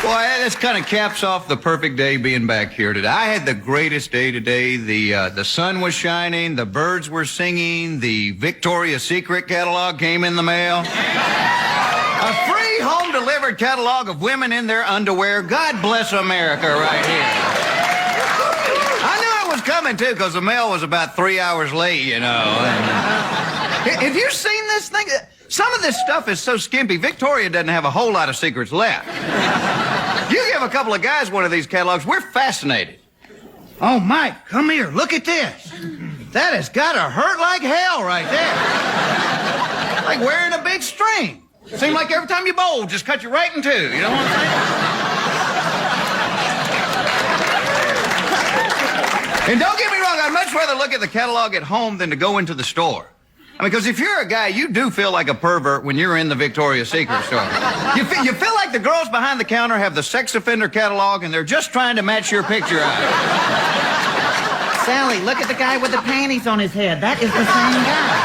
Boy, this kind of caps off the perfect day being back here today. I had the greatest day today. The sun was shining, the birds were singing, the Victoria's Secret catalog came in the mail. A free home-delivered catalog of women in their underwear. God bless America right here. I knew it was coming, too, because the mail was about 3 hours late, you know. Have you seen this thing? Some of this stuff is so skimpy, Victoria doesn't have a whole lot of secrets left. You give a couple of guys one of these catalogs, we're fascinated. Oh, Mike, come here. Look at this. That has got to hurt like hell right there. Like wearing a big string. Seems like every time you bowl, just cut you right in two. You know what I'm saying? And don't get me wrong, I'd much rather look at the catalog at home than to go into the store. I mean, because if you're a guy, you do feel like a pervert when you're in the Victoria's Secret store. You feel like the girls behind the counter have the sex offender catalog and they're just trying to match your picture out. Sally, look at the guy with the panties on his head. That is the same guy.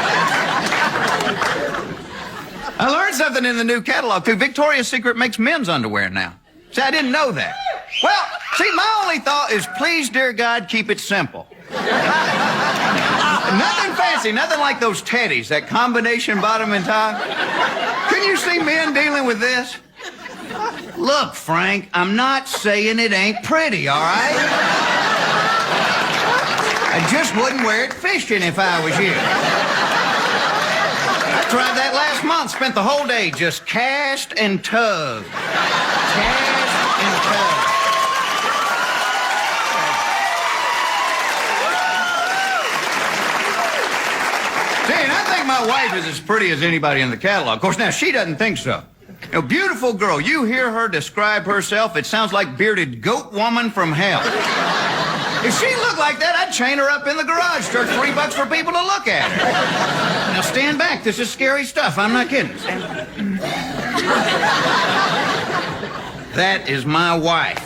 I learned something in the new catalog, too. Victoria's Secret makes men's underwear now. See, I didn't know that. Well, see, my only thought is, please, dear God, keep it simple. Nothing fancy, nothing like those teddies, that combination bottom and top. Can you see men dealing with this? Look, Frank, I'm not saying it ain't pretty, all right? I just wouldn't wear it fishing if I was you. I tried that last month, spent the whole day just cast and tug. Cast and tug. My wife is as pretty as anybody in the catalog. Of course, now, she doesn't think so. You know, beautiful girl, you hear her describe herself, it sounds like bearded goat woman from hell. If she looked like that, I'd chain her up in the garage, charge $3 for people to look at her. Now, stand back. This is scary stuff. I'm not kidding. That is my wife.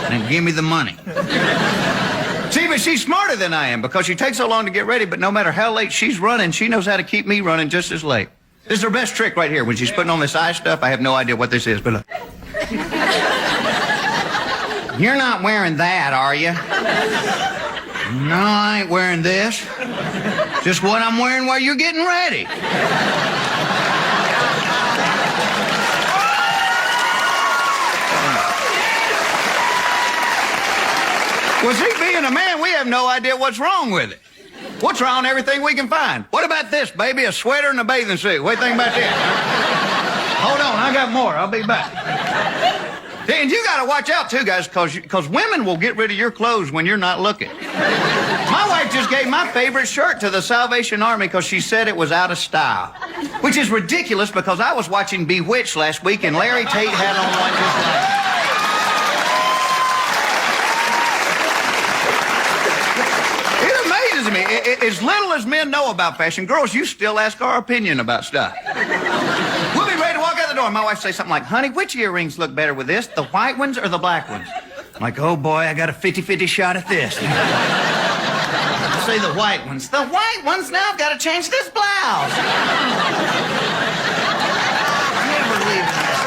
Now, give me the money. See, but she's smarter than I am because she takes so long to get ready, but no matter how late she's running, she knows how to keep me running just as late. This is her best trick right here. When she's putting on this eye stuff, I have no idea what this is, but look. You're not wearing that, are you? No, I ain't wearing this. Just what I'm wearing while you're getting ready. Well, see, being a man, we have no idea what's wrong with it. We'll try on everything we can find. What about this, baby? A sweater and a bathing suit. What do you think about this? Hold on, I got more. I'll be back. And you got to watch out, too, guys, because women will get rid of your clothes when you're not looking. My wife just gave my favorite shirt to the Salvation Army because she said it was out of style. Which is ridiculous because I was watching Bewitched last week and Larry Tate had on one just like... Me. As little as men know about fashion, girls, you still ask our opinion about stuff. We'll be ready to walk out the door, and my wife say something like, honey, which earrings look better with this, the white ones or the black ones? I'm like, oh, boy, I got a 50-50 shot at this. I say the white ones. The white ones? Now I've got to change this blouse. Never leave this.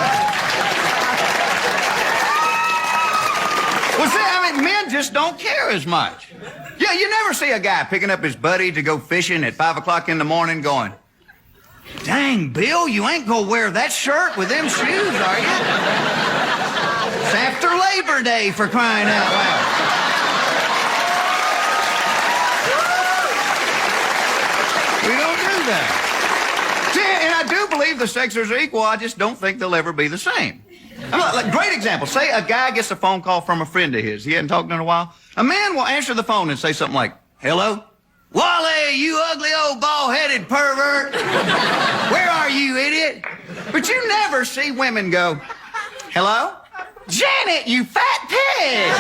Well, see, I mean, men just don't care as much. Yeah, you never see a guy picking up his buddy to go fishing at 5 o'clock in the morning going, dang, Bill, you ain't gonna wear that shirt with them shoes, are you? It's after Labor Day, for crying out loud. We don't do that. See, and I do believe the sexes are equal, I just don't think they'll ever be the same. Like, great example. Say a guy gets a phone call from a friend of his. He hadn't talked to him in a while. A man will answer the phone and say something like, hello? Wally, you ugly old bald-headed pervert. Where are you, idiot? But you never see women go, hello? Janet, you fat pig.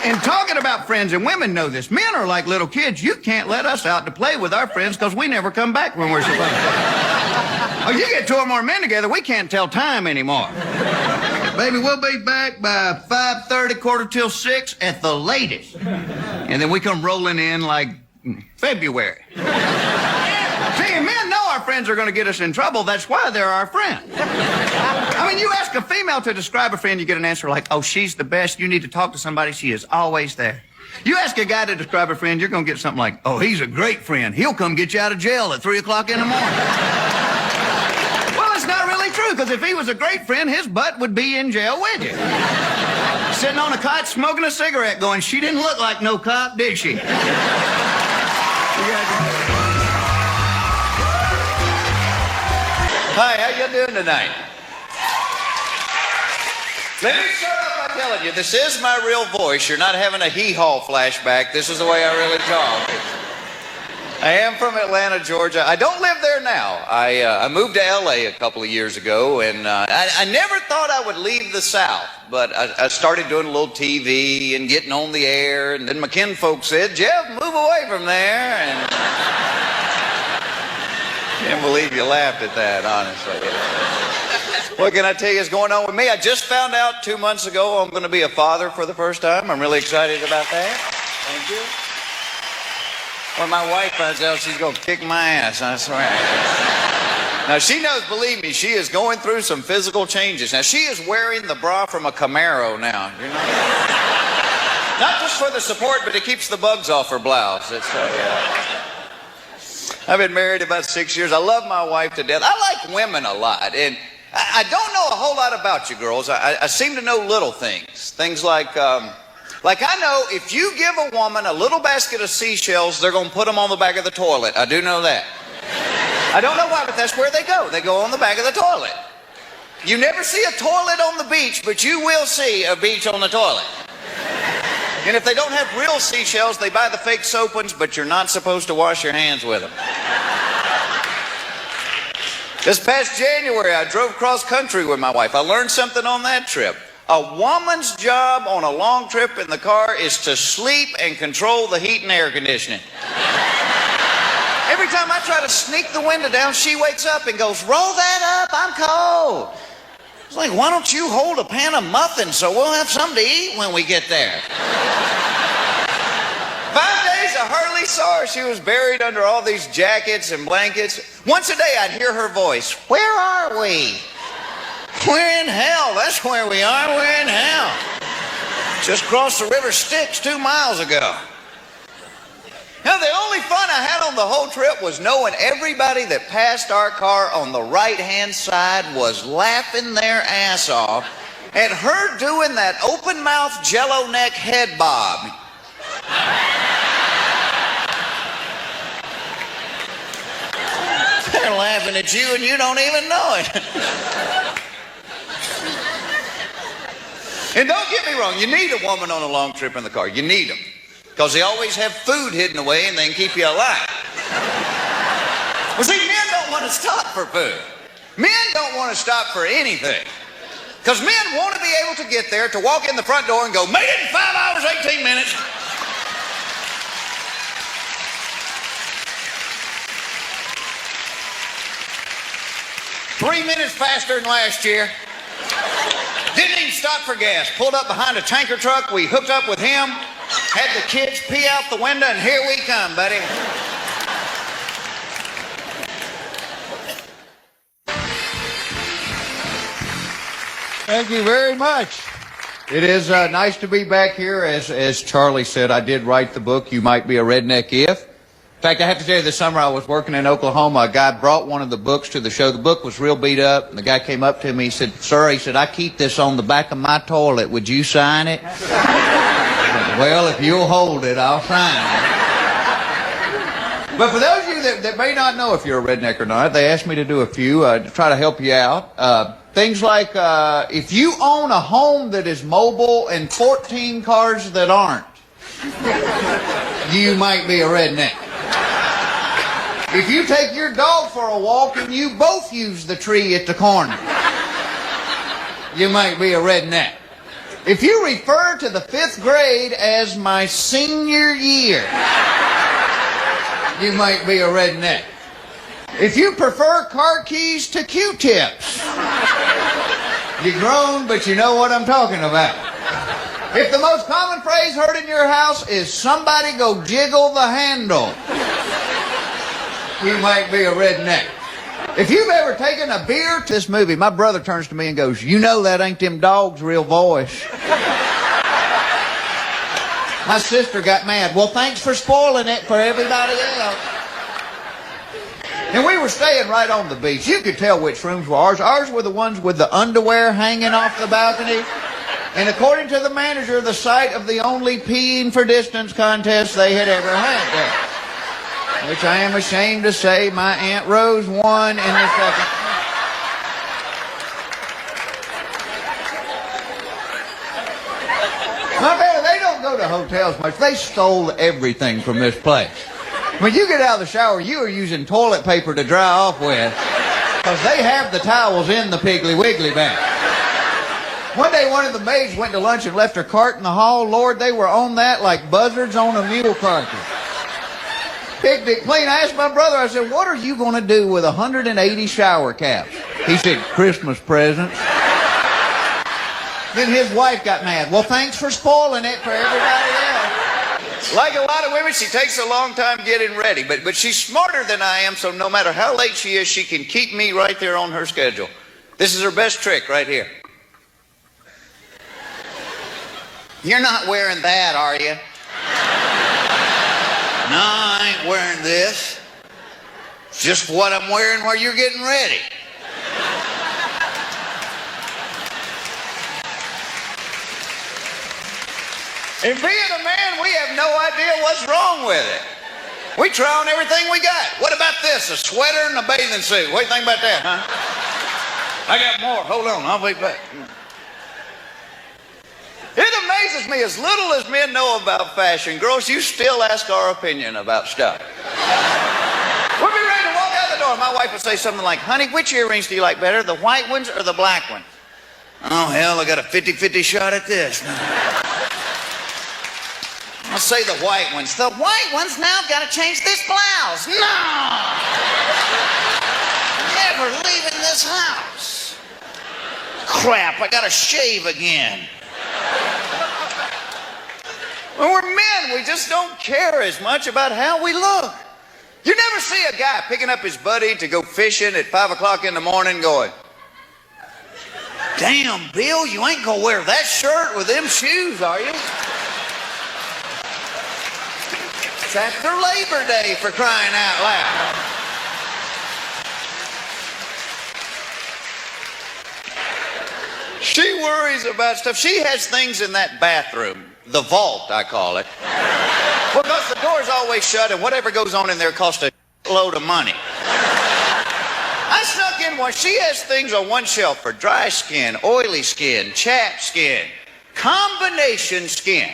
And talking about friends, and women know this, men are like little kids. You can't let us out to play with our friends because we never come back when we're supposed to. Oh, you get two or more men together, we can't tell time anymore. Baby, we'll be back by 5:30, quarter till 6 at the latest. And then we come rolling in like February. See, men know our friends are going to get us in trouble. That's why they're our friends. I mean, you ask a female to describe a friend, you get an answer like, oh, she's the best. You need to talk to somebody. She is always there. You ask a guy to describe a friend, you're going to get something like, oh, he's a great friend. He'll come get you out of jail at 3 o'clock in the morning. Well, it's not really true, because if he was a great friend, his butt would be in jail with you. Sitting on a cot smoking a cigarette going, she didn't look like no cop, did she? Hi, how you doing tonight? Let me start off by telling you, this is my real voice. You're not having a hee-haw flashback. This is the way I really talk. I am from Atlanta, Georgia. I don't live there now. I moved to L.A. a couple of years ago, and I never thought I would leave the South. But I started doing a little TV and getting on the air, and then my kinfolk said, Jeff, move away from there. And can't believe you laughed at that, honestly. What can I tell you is going on with me? I just found out 2 months ago I'm going to be a father for the first time. I'm really excited about that. Thank you. When my wife finds out, she's going to kick my ass, I swear. Now, she knows, believe me, she is going through some physical changes. Now, she is wearing the bra from a Camaro now. You know? Not just for the support, but it keeps the bugs off her blouse. It's, I've been married about 6 years. I love my wife to death. I like women a lot, and I don't know a whole lot about you girls. I seem to know little things. Things like I know if you give a woman a little basket of seashells, they're going to put them on the back of the toilet. I do know that. I don't know why, but that's where they go. They go on the back of the toilet. You never see a toilet on the beach, but you will see a beach on the toilet. And if they don't have real seashells, they buy the fake soap ones, but you're not supposed to wash your hands with them. This past January, I drove cross country with my wife. I learned something on that trip. A woman's job on a long trip in the car is to sleep and control the heat and air conditioning. Every time I try to sneak the window down, she wakes up and goes, roll that up, I'm cold. It's like, why don't you hold a pan of muffins so we'll have something to eat when we get there? 5 days I hardly saw her. She was buried under all these jackets and blankets. Once a day I'd hear her voice, where are we? We're in hell. That's where we are. We're in hell. Just crossed the river Styx 2 miles ago. Now, the only fun I had on the whole trip was knowing everybody that passed our car on the right-hand side was laughing their ass off at her doing that open-mouth jello neck head bob. They're laughing at you and you don't even know it. And don't get me wrong, you need a woman on a long trip in the car. You need them. Because they always have food hidden away and they can keep you alive. Well, see, men don't want to stop for food. Men don't want to stop for anything. Because men want to be able to get there, to walk in the front door and go, made it in 5 hours, 18 minutes. Three minutes faster than last year. Didn't even stop for gas. Pulled up behind a tanker truck. We hooked up with him. Had the kids pee out the window, and here we come, buddy. Thank you very much. It is nice to be back here. As Charlie said, I did write the book, You Might Be a Redneck If. In fact, I have to tell you, this summer I was working in Oklahoma. A guy brought one of the books to the show. The book was real beat up, and the guy came up to me. He said, sir, he said, I keep this on the back of my toilet. Would you sign it? Well, if you'll hold it, I'll sign it. But for those of you that may not know if you're a redneck or not, they asked me to do a few to try to help you out. Things like if you own a home that is mobile and 14 cars that aren't, you might be a redneck. If you take your dog for a walk and you both use the tree at the corner, you might be a redneck. If you refer to the 5th grade as my senior year, you might be a redneck. If you prefer car keys to Q-tips, You groan, but you know what I'm talking about. If the most common phrase heard in your house is somebody go jiggle the handle, you might be a redneck. If you've ever taken a beer to this movie, my brother turns to me and goes, you know that ain't them dogs' real voice. My sister got mad. Well, thanks for spoiling it for everybody else. And we were staying right on the beach. You could tell which rooms were ours. Ours were the ones with the underwear hanging off the balcony. And according to the manager, the site of the only peeing for distance contest they had ever had there. Which I am ashamed to say my Aunt Rose won in the second. My family, they don't go to hotels much. They stole everything from this place. When you get out of the shower, you are using toilet paper to dry off with because they have the towels in the Piggly Wiggly bag. One day, one of the maids went to lunch and left her cart in the hall. Lord, they were on that like buzzards on a mule carcass. Picked it clean. I asked my brother, I said, what are you going to do with 180 shower caps? He said, Christmas presents. Then his wife got mad. Well, thanks for spoiling it for everybody else. Like a lot of women, she takes a long time getting ready, but she's smarter than I am, so no matter how late she is, she can keep me right there on her schedule. This is her best trick right here. You're not wearing that, are you? No, I ain't wearing this. It's just what I'm wearing while you're getting ready. And being a man, we have no idea what's wrong with it. We try on everything we got. What about this? A sweater and a bathing suit. What do you think about that, huh? I got more. Hold on, I'll be back. It amazes me, as little as men know about fashion, girls, you still ask our opinion about stuff. We'll be ready to walk out the door. My wife would say something like, honey, which earrings do you like better, the white ones or the black ones? Oh, hell, I got a 50-50 shot at this. I'll say the white ones. The white ones? Now I've got to change this blouse. No! Never leaving this house. Crap, I got to shave again. When we're men, we just don't care as much about how we look. You never see a guy picking up his buddy to go fishing at 5 o'clock in the morning going, damn, Bill, you ain't gonna wear that shirt with them shoes, are you? It's after Labor Day, for crying out loud. She worries about stuff. She has things in that bathroom, the vault, I call it, because the door's always shut and whatever goes on in there costs a load of money. I snuck in one. She has things on one shelf for dry skin, oily skin, chapped skin, combination skin.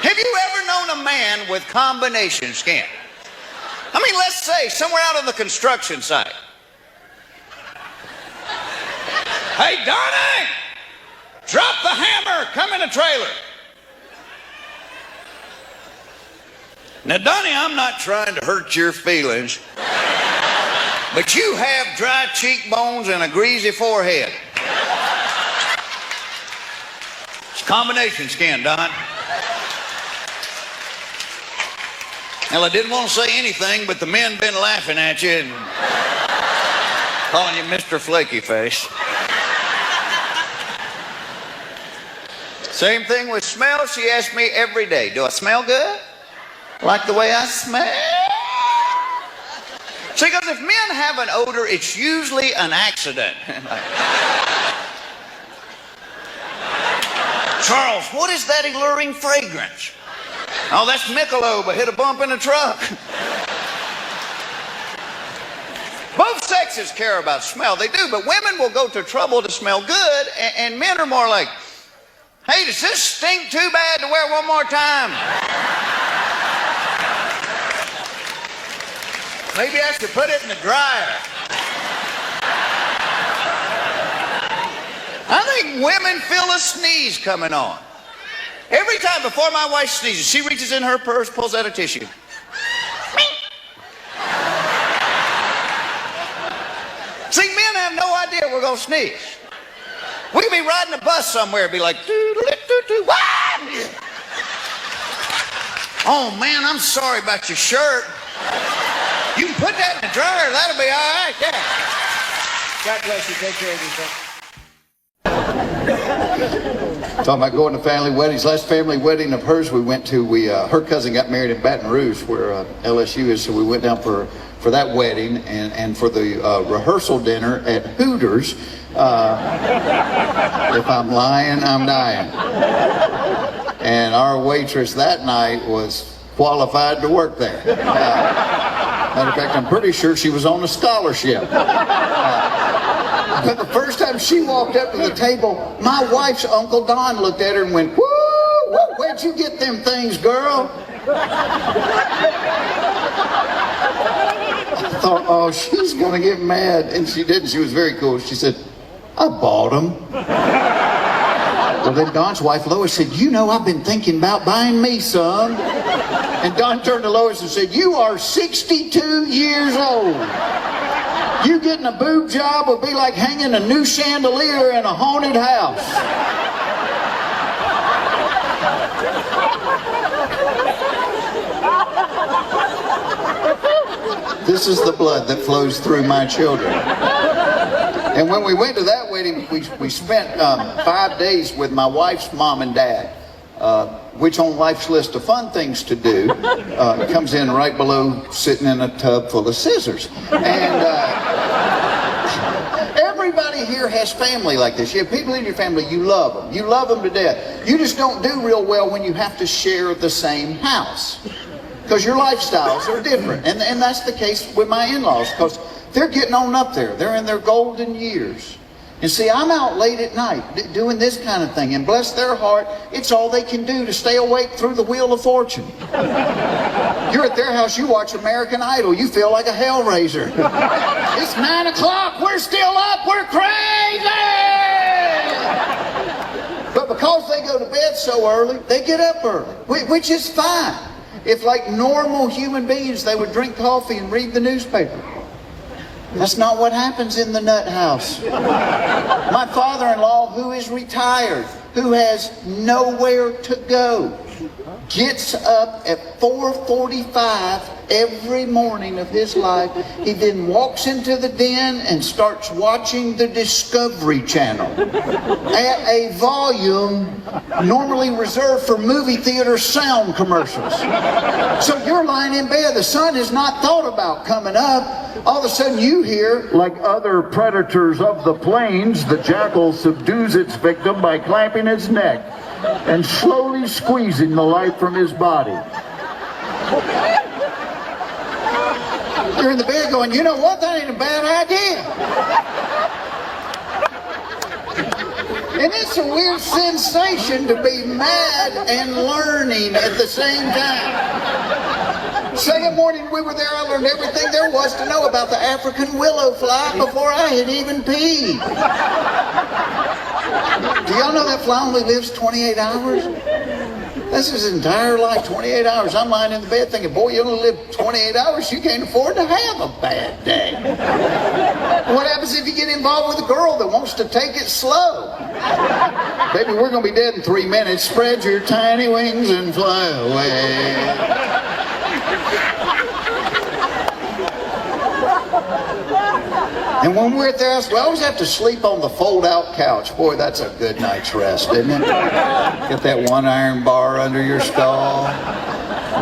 Have you ever known a man with combination skin? I mean, let's say somewhere out on the construction site. Hey, Donnie! Drop the hammer! Come in a trailer! Now, Donnie, I'm not trying to hurt your feelings, but you have dry cheekbones and a greasy forehead. It's combination skin, Don. Well, I didn't want to say anything, but the men been laughing at you and calling you Mr. Flaky Face. Same thing with smell. She asks me every day, do I smell good? Like the way I smell? See, because if men have an odor, it's usually an accident. Charles, what is that alluring fragrance? Oh, that's Michelob. I hit a bump in the truck. Both sexes care about smell. They do, but women will go to trouble to smell good, and men are more like, hey, does this stink too bad to wear one more time? Maybe I should put it in the dryer. I think women feel a sneeze coming on. Every time before my wife sneezes, she reaches in her purse, pulls out a tissue. See, men have no idea we're going to sneeze. We could be riding a bus somewhere, it'd be like, what? Oh man, I'm sorry about your shirt. You can put that in the dryer, that'll be all right, yeah. God bless you, take care of yourself. Talking about going to family weddings. Last family wedding of hers we went to, her cousin got married in Baton Rouge where LSU is, so we went down for that wedding and for the rehearsal dinner at Hooters. If I'm lying, I'm dying. And our waitress that night was qualified to work there. Matter of fact, I'm pretty sure she was on a scholarship. But the first time she walked up to the table, my wife's Uncle Don looked at her and went, "Woo! Where'd you get them things, girl?" I thought, oh, she's gonna get mad. And she didn't. She was very cool. She said, "I bought them." Well, then Don's wife, Lois, said, "You know, I've been thinking about buying me some." And Don turned to Lois and said, "You are 62 years old. You getting a boob job would be like hanging a new chandelier in a haunted house." This is the blood that flows through my children. And when we went to that wedding, we spent 5 days with my wife's mom and dad, which on life's list of fun things to do comes in right below sitting in a tub full of scissors. And everybody here has family like this. You have people in your family, you love them. You love them to death. You just don't do real well when you have to share the same house, because your lifestyles are different. And that's the case with my in-laws, because they're getting on up there. They're in their golden years. And see, I'm out late at night doing this kind of thing, and bless their heart, it's all they can do to stay awake through the Wheel of Fortune. You're at their house, you watch American Idol, you feel like a hellraiser. It's 9 o'clock, we're still up, we're crazy! But because they go to bed so early, they get up early, which is fine. If like normal human beings, they would drink coffee and read the newspaper. That's not what happens in the nut house. My father-in-law, who is retired, who has nowhere to go, gets up at 4:45 every morning of his life. He then walks into the den and starts watching the Discovery Channel at a volume normally reserved for movie theater sound commercials. So you're lying in bed, the sun has not thought about coming up. All of a sudden you hear, "Like other predators of the plains, the jackal subdues its victim by clamping its neck and slowly squeezing the life from his body." You're in the bed going, "You know what, that ain't a bad idea." And it's a weird sensation to be mad and learning at the same time. Second morning we were there, I learned everything there was to know about the African willow fly before I had even peed. Do y'all know that fly only lives 28 hours? That's his entire life, 28 hours. I'm lying in the bed thinking, boy, you only live 28 hours, you can't afford to have a bad day. What happens if you get involved with a girl that wants to take it slow? Baby, we're going to be dead in 3 minutes. Spread your tiny wings and fly away. And when we're at their house, we always have to sleep on the fold-out couch. Boy, that's a good night's rest, isn't it? Get that one iron bar under your skull,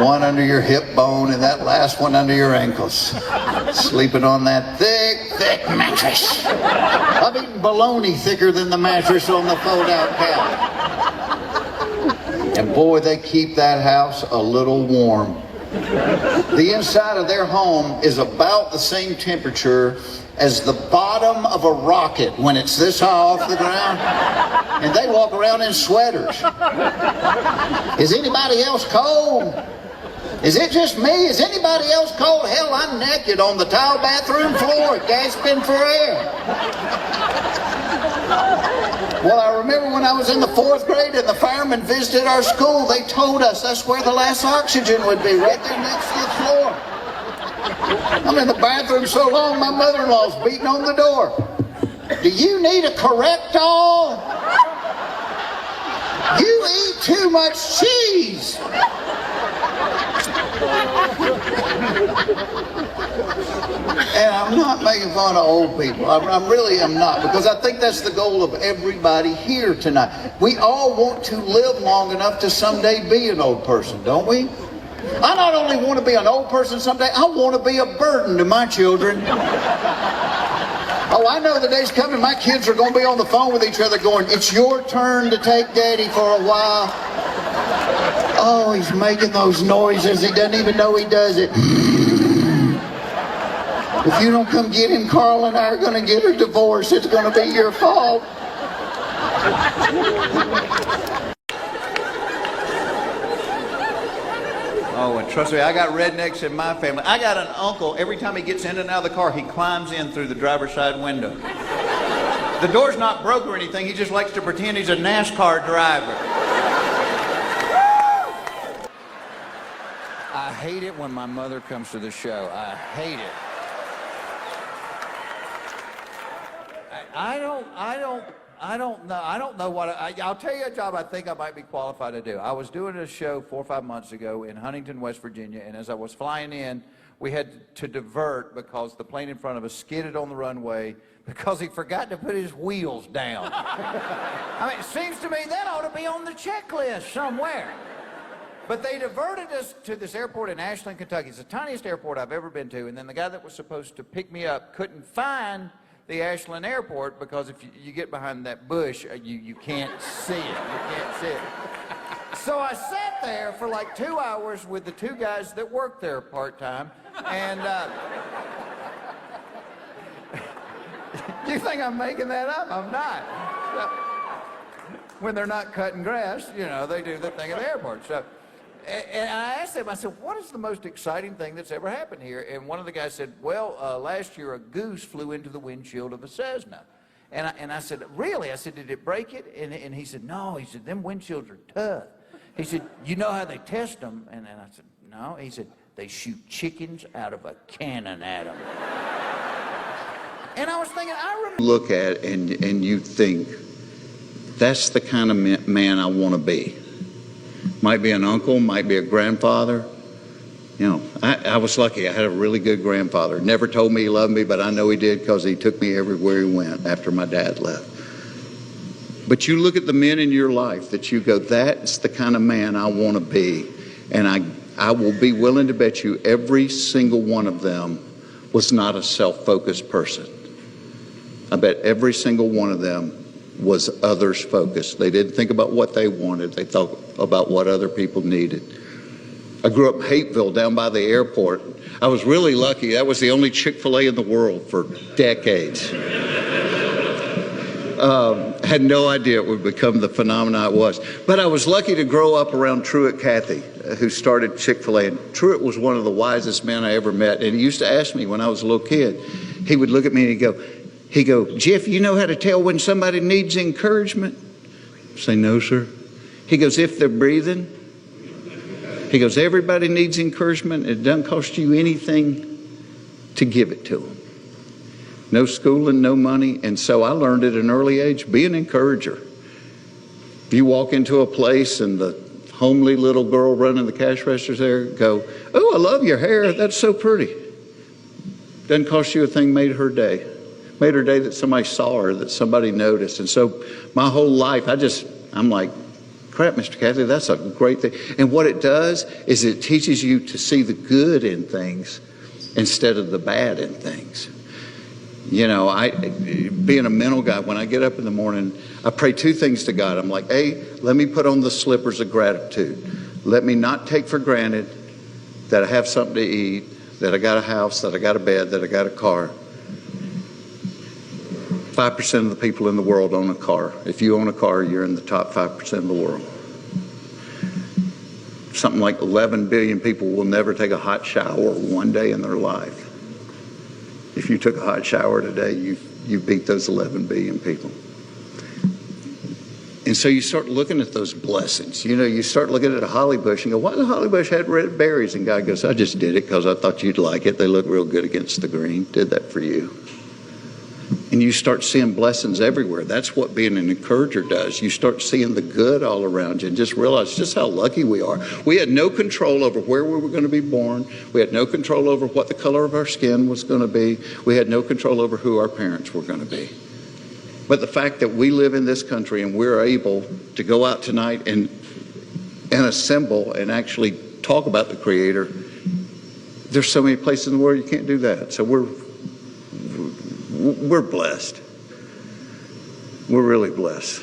one under your hip bone, and that last one under your ankles. Sleeping on that thick, thick mattress. I've eaten bologna thicker than the mattress on the fold-out couch. And boy, they keep that house a little warm. The inside of their home is about the same temperature as the bottom of a rocket when it's this high off the ground. And they walk around in sweaters. Is anybody else cold? Is it just me? Is anybody else cold? Hell, I'm naked on the tile bathroom floor, gasping for air. Well, I remember when I was in the 4th grade and the firemen visited our school, they told us that's where the last oxygen would be, right there next to the floor. I'm in the bathroom so long, my mother-in-law's beating on the door. Do you need a correctol? You eat too much cheese. And I'm not making fun of old people. I really am not, because I think that's the goal of everybody here tonight. We all want to live long enough to someday be an old person, don't we? I not only want to be an old person someday, I want to be a burden to my children. Oh, I know the day's coming. My kids are going to be on the phone with each other going, "It's your turn to take Daddy for a while." Oh, he's making those noises. He doesn't even know he does it. If you don't come get him, Carl and I are going to get a divorce. It's going to be your fault. Oh, and trust me, I got rednecks in my family. I got an uncle, every time he gets in and out of the car, he climbs in through the driver's side window. The door's not broke or anything. He just likes to pretend he's a NASCAR driver. I hate it when my mother comes to the show. I hate it. I don't know what I'll tell you a job I think I might be qualified to do. I was doing a show 4 or 5 months ago in Huntington, West Virginia, and as I was flying in, we had to divert because the plane in front of us skidded on the runway because he forgot to put his wheels down. I mean, it seems to me that ought to be on the checklist somewhere. But they diverted us to this airport in Ashland, Kentucky. It's the tiniest airport I've ever been to, and then the guy that was supposed to pick me up couldn't find the Ashland airport because if you get behind that bush, you can't see it. You can't see it. So I sat there for like 2 hours with the 2 guys that work there part-time, and you think I'm making that up? I'm not. So, when they're not cutting grass, you know, they do the thing at the airport. So, and I asked them, I said, what is the most exciting thing that's ever happened here? And one of the guys said, well, last year a goose flew into the windshield of a Cessna. And I said, really? I said, did it break it? And he said, no. He said, them windshields are tough. He said, you know how they test them? And I said, no. He said, they shoot chickens out of a cannon at them. And I was thinking, I remember. Look at it and you think, that's the kind of man I want to be. Might be an uncle, might be a grandfather. You know, I was lucky. I had a really good grandfather. Never told me he loved me, but I know he did because he took me everywhere he went after my dad left. But you look at the men in your life that you go, that's the kind of man I want to be. And I will be willing to bet you every single one of them was not a self-focused person. I bet every single one of them was others focused. They didn't think about what they wanted. They thought about what other people needed. I grew up in Hapeville down by the airport. I was really lucky. That was the only Chick-fil-A in the world for decades. Had no idea it would become the phenomenon it was. But I was lucky to grow up around Truett Cathy, who started Chick-fil-A. And Truett was one of the wisest men I ever met. And he used to ask me when I was a little kid, he would look at me and he'd go, Jeff, you know how to tell when somebody needs encouragement? I say, no, sir. He goes, if they're breathing. He goes, everybody needs encouragement. It doesn't cost you anything to give it to them. No schooling, no money. And so I learned at an early age, be an encourager. If you walk into a place and the homely little girl running the cash registers there go, oh, I love your hair. That's so pretty. Doesn't cost you a thing, made her day. Made her day that somebody saw her, that somebody noticed. And so my whole life, I'm like, crap, Mr. Cathy, that's a great thing. And what it does is it teaches you to see the good in things instead of the bad in things. You know, being a mental guy, when I get up in the morning, I pray 2 things to God. I'm like, A, let me put on the slippers of gratitude. Let me not take for granted that I have something to eat, that I got a house, that I got a bed, that I got a car. 5% of the people in the world own a car. If you own a car, you're in the top 5% of the world. Something like 11 billion people will never take a hot shower one day in their life. If you took a hot shower today, you beat those 11 billion people. And so you start looking at those blessings. You know, you start looking at a holly bush and go, why the holly bush had red berries? And God goes, I just did it because I thought you'd like it. They look real good against the green. Did that for you. And you start seeing blessings everywhere. That's what being an encourager does. You start seeing the good all around you and just realize just how lucky we are. We had no control over where we were going to be born. We had no control over what the color of our skin was going to be. We had no control over who our parents were going to be. But the fact that we live in this country and we're able to go out tonight and assemble and actually talk about the Creator, there's so many places in the world you can't do that. So we're blessed. We're really blessed.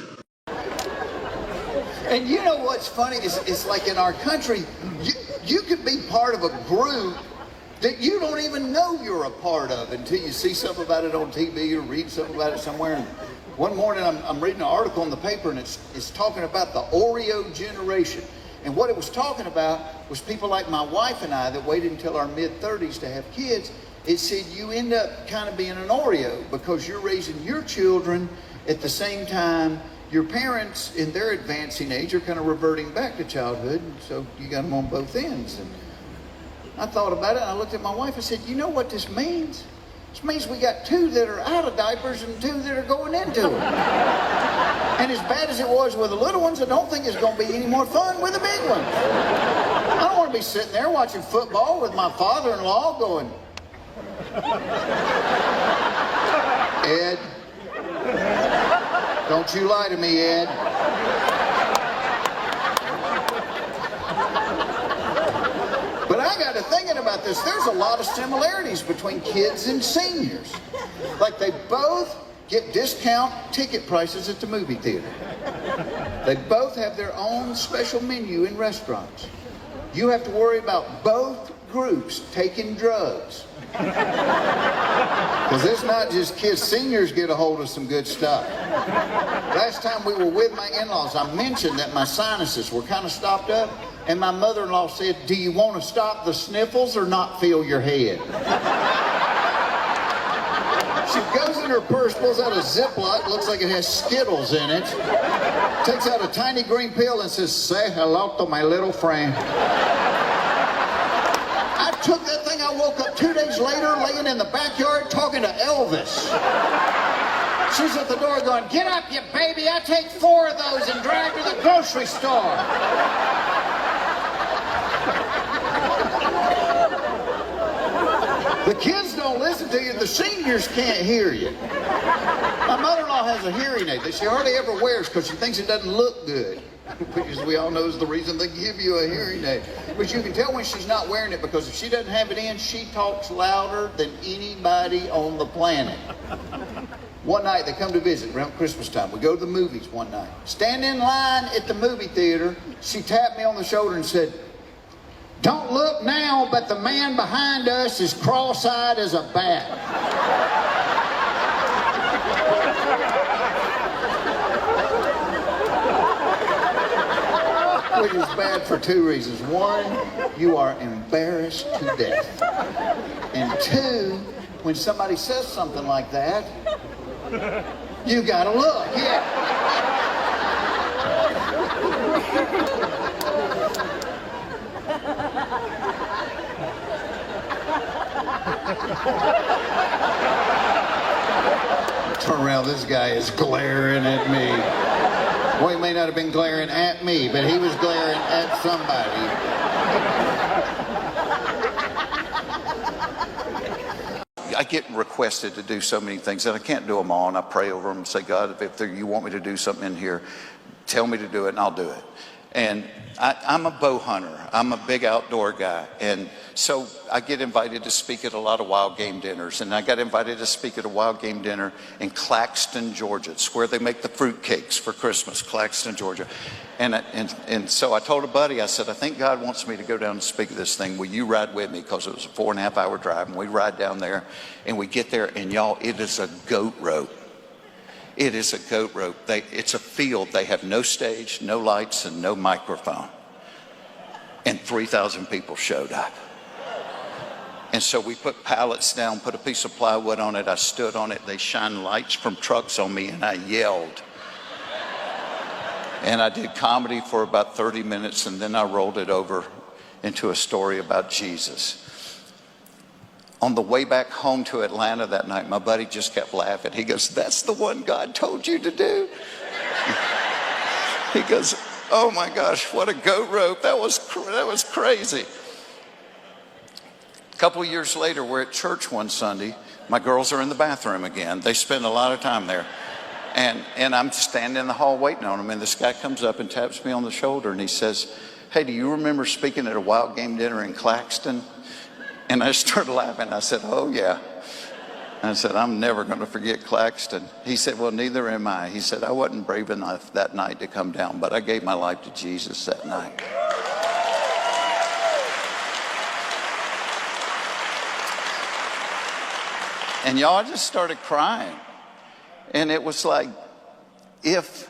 And you know what's funny is it's like in our country, you could be part of a group that you don't even know you're a part of until you see something about it on TV or read something about it somewhere. And one morning I'm reading an article in the paper, and it's talking about the Oreo generation. And what it was talking about was people like my wife and I that waited until our mid-30s to have kids. It said you end up kind of being an Oreo because you're raising your children at the same time your parents in their advancing age are kind of reverting back to childhood. So you got them on both ends. And I thought about it, and I looked at my wife and said, you know what this means? This means we got 2 that are out of diapers and 2 that are going into them. And as bad as it was with the little ones, I don't think it's going to be any more fun with the big ones. I don't want to be sitting there watching football with my father-in-law going, Ed, don't you lie to me, Ed. But I got to thinking about this. There's a lot of similarities between kids and seniors. Like they both get discount ticket prices at the movie theater. They both have their own special menu in restaurants. You have to worry about both groups taking drugs. Because it's not just kids. Seniors get a hold of some good stuff. Last time we were with my in-laws, I mentioned that my sinuses were kind of stopped up, and my mother-in-law said, do you want to stop the sniffles or not feel your head? She goes in her purse, pulls out a Ziploc, looks like it has Skittles in it, takes out a tiny green pill and says, say hello to my little friend. I took that thing, I woke up 2 days later laying in the backyard talking to Elvis. She's at the door going, get up, you baby, I take 4 of those and drive to the grocery store. The kids don't listen to you, the seniors can't hear you. My mother-in-law has a hearing aid that she hardly ever wears because she thinks it doesn't look good. Which, as we all know, is the reason they give you a hearing aid. But you can tell when she's not wearing it because if she doesn't have it in, she talks louder than anybody on the planet. One night they come to visit around Christmas time. We go to the movies one night. Stand in line at the movie theater. She tapped me on the shoulder and said, don't look now, but the man behind us is cross-eyed as a bat. Which is bad for 2 reasons. 1, you are embarrassed to death. And 2, when somebody says something like that, you gotta look. Yeah. Turn around, this guy is glaring at me. Well, he may not have been glaring at me, but he was glaring at somebody. I get requested to do so many things, and I can't do them all, and I pray over them and say, God, if you want me to do something in here, tell me to do it, and I'll do it. And I'm a bow hunter. I'm a big outdoor guy. And so I get invited to speak at a lot of wild game dinners. And I got invited to speak at a wild game dinner in Claxton, Georgia. It's where they make the fruit cakes for Christmas, Claxton, Georgia. And so I told a buddy, I said, I think God wants me to go down and speak at this thing. Will you ride with me? Because it was a 4.5 hour drive. And we ride down there, and we get there, and y'all, it is a goat rope. It is a goat rope. It's a field. They have no stage, no lights, and no microphone. And 3,000 people showed up. And so we put pallets down, put a piece of plywood on it. I stood on it. They shined lights from trucks on me, and I yelled. And I did comedy for about 30 minutes, and then I rolled it over into a story about Jesus. On the way back home to Atlanta that night, my buddy just kept laughing. He goes, "That's the one God told you to do?" He goes, "Oh my gosh, what a goat rope. That was crazy." A couple of years later, we're at church one Sunday. My girls are in the bathroom again. They spend a lot of time there. And I'm standing in the hall waiting on them. And this guy comes up and taps me on the shoulder and he says, "Hey, do you remember speaking at a Wild Game dinner in Claxton?" And I started laughing. I said, "Oh, yeah." I said, "I'm never going to forget Claxton." He said, "Well, neither am I." He said, "I wasn't brave enough that night to come down, but I gave my life to Jesus that night." And y'all, just started crying. And it was like, if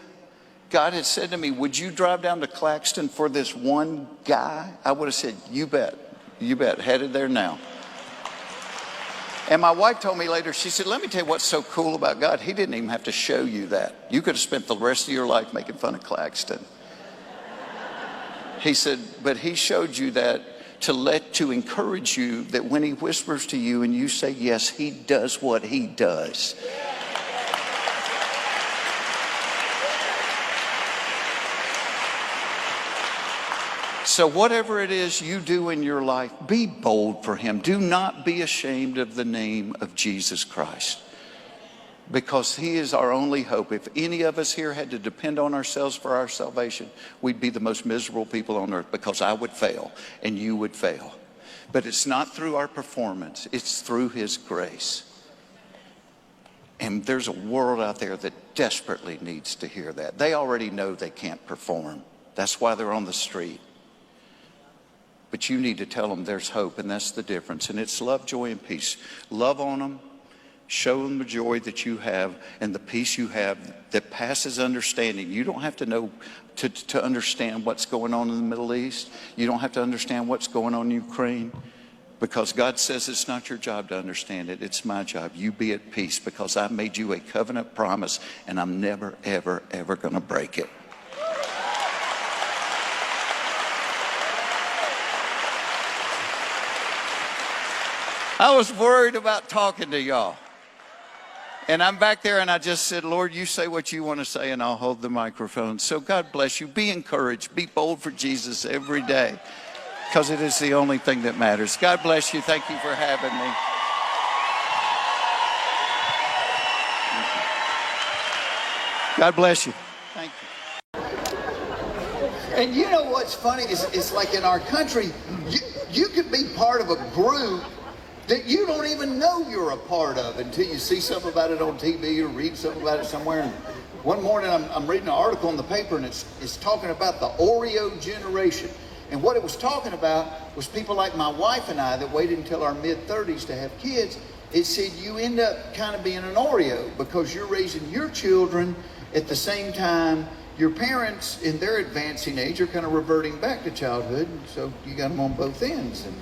God had said to me, "Would you drive down to Claxton for this one guy?" I would have said, "You bet. You bet. Headed there now." And my wife told me later, she said, "Let me tell you what's so cool about God. He didn't even have to show you that. You could have spent the rest of your life making fun of Claxton." He said, "But he showed you that to encourage you that when he whispers to you and you say yes, he does what he does." So whatever it is you do in your life, be bold for him. Do not be ashamed of the name of Jesus Christ, because he is our only hope. If any of us here had to depend on ourselves for our salvation, we'd be the most miserable people on earth, because I would fail and you would fail. But it's not through our performance. It's through his grace. And there's a world out there that desperately needs to hear that. They already know they can't perform. That's why they're on the street. But you need to tell them there's hope, and that's the difference. And it's love, joy, and peace. Love on them. Show them the joy that you have and the peace you have that passes understanding. You don't have to know to understand what's going on in the Middle East. You don't have to understand what's going on in Ukraine, because God says it's not your job to understand it. It's my job. You be at peace, because I made you a covenant promise, and I'm never, ever, ever going to break it. I was worried about talking to y'all. And I'm back there and I just said, "Lord, you say what you want to say and I'll hold the microphone." So God bless you. Be encouraged. Be bold for Jesus every day, because it is the only thing that matters. God bless you. Thank you for having me. God bless you. Thank you. And you know what's funny is it's like in our country, you could be part of a group that you don't even know you're a part of until you see something about it on TV or read something about it somewhere. And one morning I'm reading an article in the paper, and it's talking about the Oreo generation. And what it was talking about was people like my wife and I that waited until our mid-30s to have kids. It said you end up kind of being an Oreo because you're raising your children at the same time your parents in their advancing age are kind of reverting back to childhood. And so you got them on both ends. And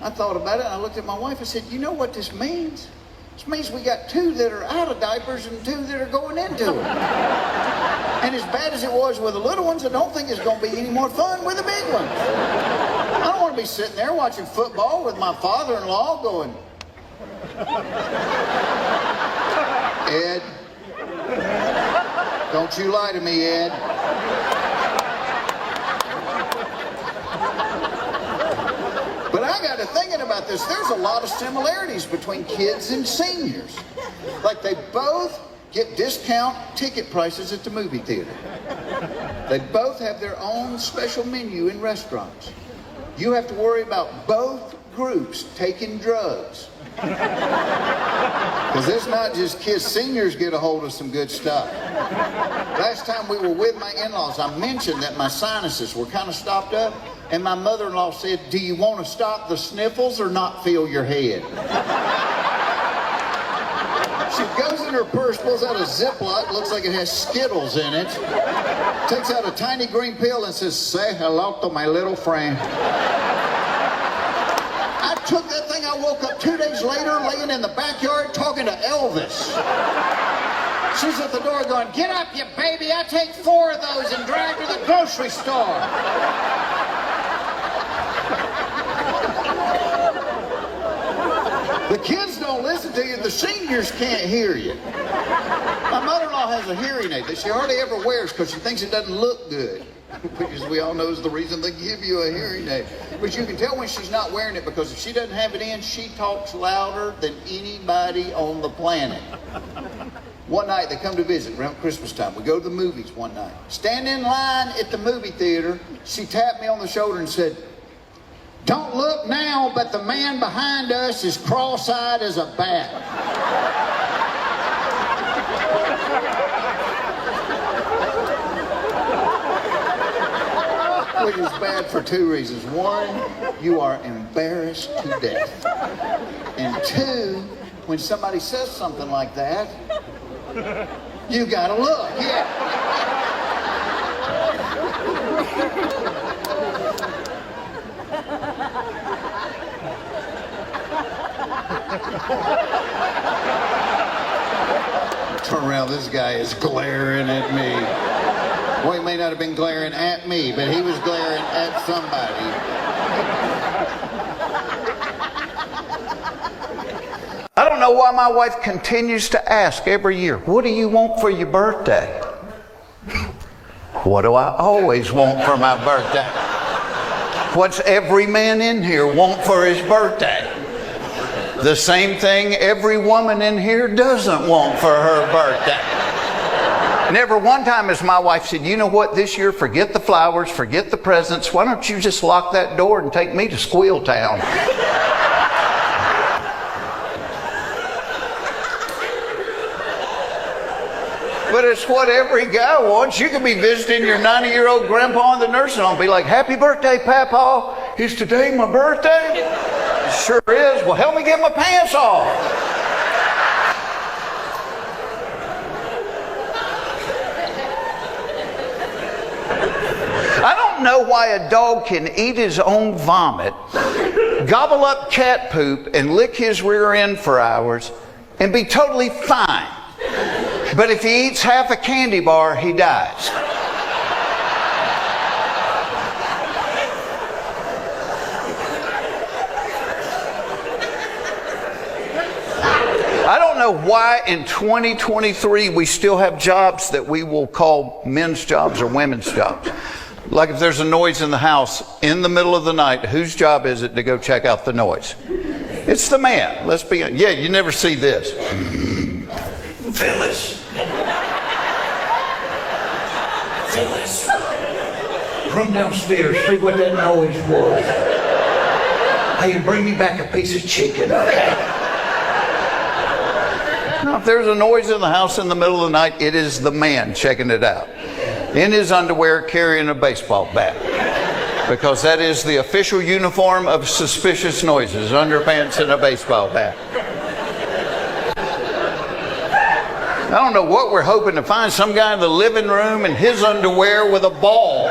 I thought about it, and I looked at my wife and said, "You know what this means? This means we got two that are out of diapers and two that are going into them." And as bad as it was with the little ones, I don't think it's going to be any more fun with the big ones. I don't want to be sitting there watching football with my father-in-law going, "Ed, don't you lie to me, Ed." But I got to thinking about this. There's a lot of similarities between kids and seniors. Like they both get discount ticket prices at the movie theater. They both have their own special menu in restaurants. You have to worry about both groups taking drugs. Because it's not just kids. Seniors get a hold of some good stuff. Last time we were with my in-laws, I mentioned that my sinuses were kind of stopped up. And my mother-in-law said, "Do you want to stop the sniffles or not feel your head?" She goes in her purse, pulls out a Ziploc, looks like it has Skittles in it, takes out a tiny green pill and says, "Say hello to my little friend." I took that thing, I woke up 2 days later laying in the backyard talking to Elvis. She's at the door going, "Get up, you baby, I take 4 of those and drive to the grocery store." The kids don't listen to you. The seniors can't hear you. My mother-in-law has a hearing aid that she hardly ever wears because she thinks it doesn't look good. Which, as we all know, is the reason they give you a hearing aid. But you can tell when she's not wearing it because if she doesn't have it in, she talks louder than anybody on the planet. One night they come to visit around Christmas time. We go to the movies one night. Stand in line at the movie theater. She tapped me on the shoulder and said, "Don't look now, but the man behind us is cross-eyed as a bat." Which is bad for two reasons. One, you are embarrassed to death. And two, when somebody says something like that, you gotta look. Yeah. Turn around, this guy is glaring at me. Well, he may not have been glaring at me, but he was glaring at somebody. I don't know why my wife continues to ask every year, "What do you want for your birthday?" What do I always want for my birthday? What's every man in here want for his birthday? The same thing every woman in here doesn't want for her birthday. Never one time has my wife said, "You know what, this year, forget the flowers, forget the presents. Why don't you just lock that door and take me to Squeal Town?" But it's what every guy wants. You could be visiting your 90-year-old grandpa in the nursing home and be like, "Happy birthday, Papa. Is today my birthday?" It sure is. Well, help me get my pants off. I don't know why a dog can eat his own vomit, gobble up cat poop, and lick his rear end for hours and be totally fine. But if he eats half a candy bar, he dies. I don't know why in 2023 we still have jobs that we will call men's jobs or women's jobs. Like if there's a noise in the house in the middle of the night, whose job is it to go check out the noise? It's the man. Let's be honest. Yeah, you never see this. Phyllis. Phyllis. Run downstairs, see what that noise was. Hey, bring me back a piece of chicken, okay? Now, if there's a noise in the house in the middle of the night, it is the man checking it out. In his underwear, carrying a baseball bat. Because that is the official uniform of suspicious noises, underpants and a baseball bat. I don't know what we're hoping to find. Some guy in the living room in his underwear with a ball.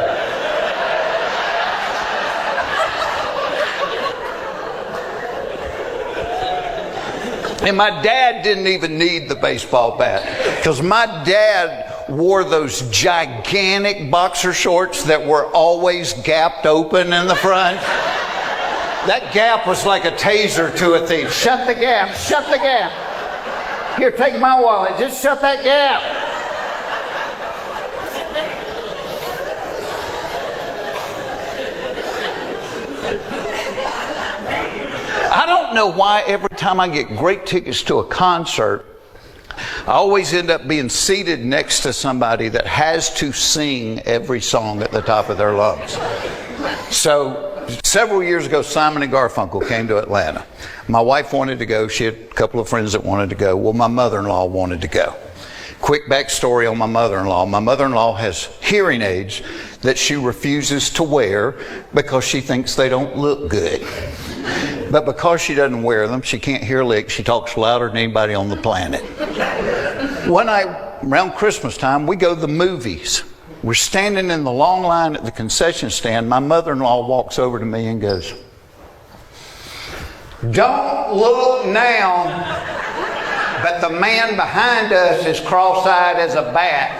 And my dad didn't even need the baseball bat, because my dad wore those gigantic boxer shorts that were always gapped open in the front. That gap was like a taser to a thief. Shut the gap, shut the gap. Here, take my wallet, just shut that gap. I don't know why every time I get great tickets to a concert, I always end up being seated next to somebody that has to sing every song at the top of their lungs. So several years ago, Simon and Garfunkel came to Atlanta. My wife wanted to go. She had a couple of friends that wanted to go. Well, my mother-in-law wanted to go. Quick backstory on my mother-in-law. My mother-in-law has hearing aids that she refuses to wear because she thinks they don't look good. But because she doesn't wear them, she can't hear a lick. She talks louder than anybody on the planet. One night, around Christmas time, we go to the movies. We're standing in the long line at the concession stand. My mother-in-law walks over to me and goes, "Don't look now, but the man behind us is cross-eyed as a bat."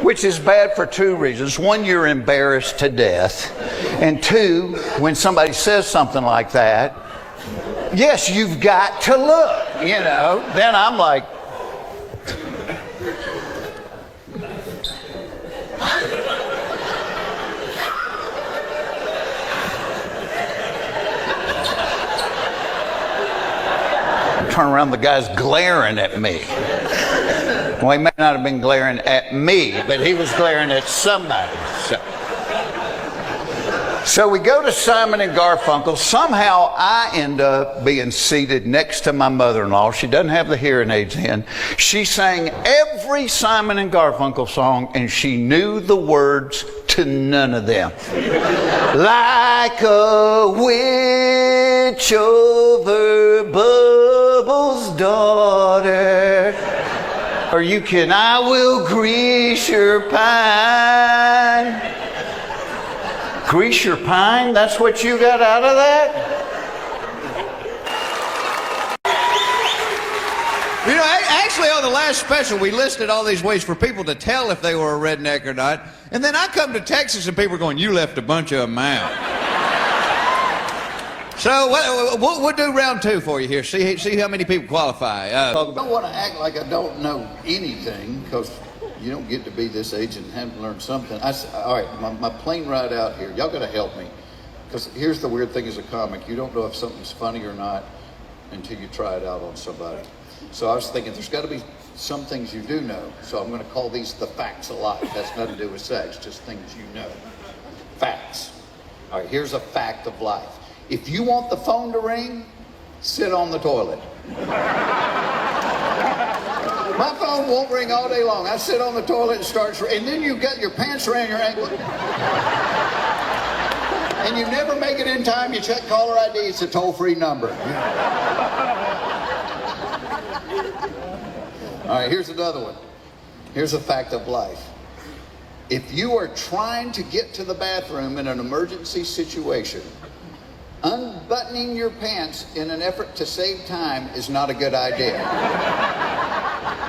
which is bad for two reasons. One, you're embarrassed to death. And two, when somebody says something like that, yes, you've got to look, you know. Then I'm like, turn around, the guy's glaring at me. Well, he may not have been glaring at me, but he was glaring at somebody. So we go to Simon and Garfunkel. Somehow I end up being seated next to my mother-in-law. She doesn't have the hearing aids in. She sang every Simon and Garfunkel song, and she knew the words to none of them. Like a witch over Bubbles' daughter. Or you can, I will grease your pine. Grease your pine? That's what you got out of that? You know, actually on the last special, we listed all these ways for people to tell if they were a redneck or not. And then I come to Texas and people are going, you left a bunch of them out. So we'll do round two for you here. See how many people qualify. I don't want to act like I don't know anything, because you don't get to be this age and haven't learned something. All right, my plane ride out here, y'all got to help me. Because here's the weird thing as a comic. You don't know if something's funny or not until you try it out on somebody. So I was thinking there's got to be some things you do know. So I'm going to call these the facts of life. That's nothing to do with sex, just things you know. Facts. All right, here's a fact of life. If you want the phone to ring, sit on the toilet. My phone won't ring all day long. I sit on the toilet and starts, and then you got your pants around your ankle. And you never make it in time. You check caller ID. It's a toll-free number. All right, here's another one. Here's a fact of life. If you are trying to get to the bathroom in an emergency situation, unbuttoning your pants in an effort to save time is not a good idea.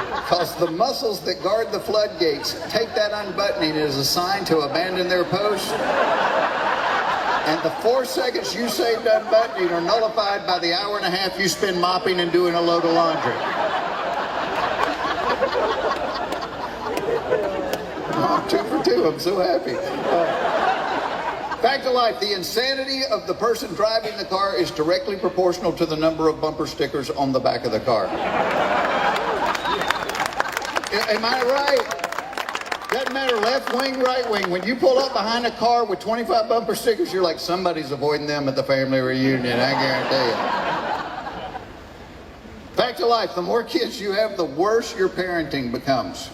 Because the muscles that guard the floodgates take that unbuttoning as a sign to abandon their post. And the 4 seconds you saved unbuttoning are nullified by the hour and a half you spend mopping and doing a load of laundry. Oh, 2 for 2, I'm so happy. Fact of life, the insanity of the person driving the car is directly proportional to the number of bumper stickers on the back of the car. Am I right? Doesn't matter left wing, right wing. When you pull up behind a car with 25 bumper stickers, you're like, somebody's avoiding them at the family reunion, I guarantee you. Fact of life, the more kids you have, the worse your parenting becomes.